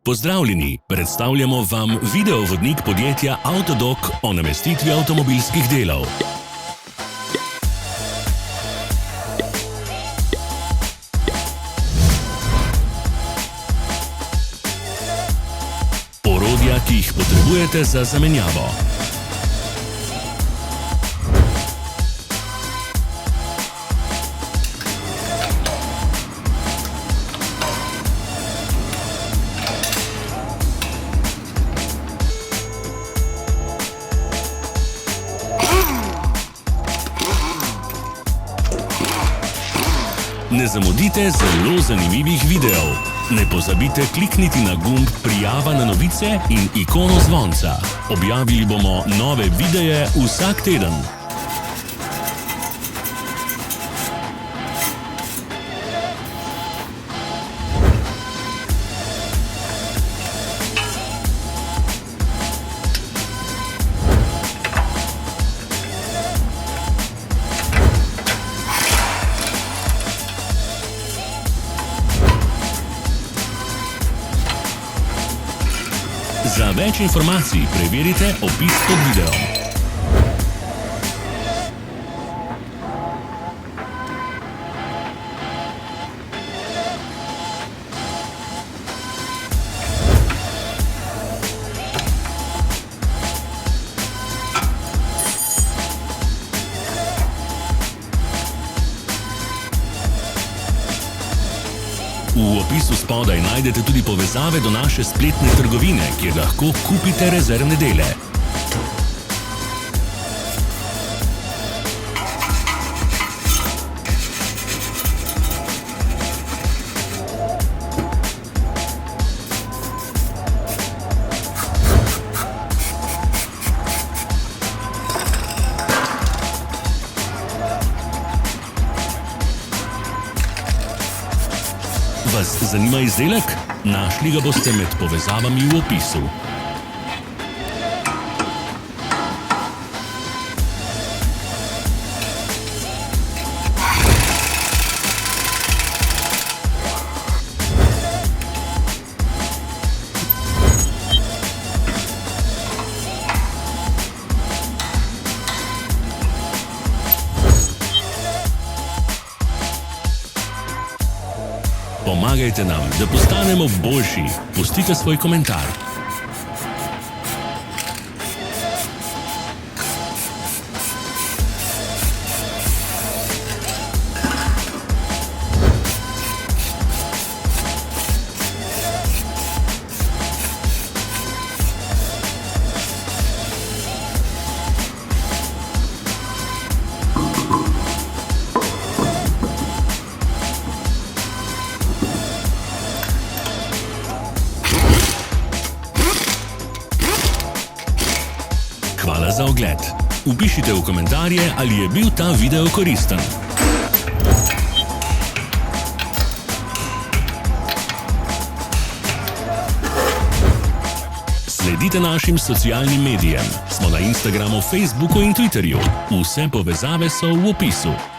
Pozdravljeni, predstavljamo vam videovodnik podjetja Avtodok o namestitvi avtomobilskih delov. Orodja, ki jih potrebujete za zamenjavo. Ne zamudite zelo zanimivih videov. Ne pozabite klikniti na gumb Prijava na novice in ikono zvonca. Objavili bomo nove videe vsak teden. Za več informacij preverite opis pod videom. V opisu spodaj najdete tudi povezave do naše spletne trgovine, kjer lahko kupite rezervne dele. Vas zanima izdelek? Našli ga boste med povezavami v opisu. Pomagajte nam, da postanemo boljši. Pustite svoj komentar. Hvala za ogled. Vpišite v komentarje, ali je bil ta video koristen. Sledite našim socialnim medijem. Smo na Instagramu, Facebooku in Twitterju. Vse povezave so v opisu.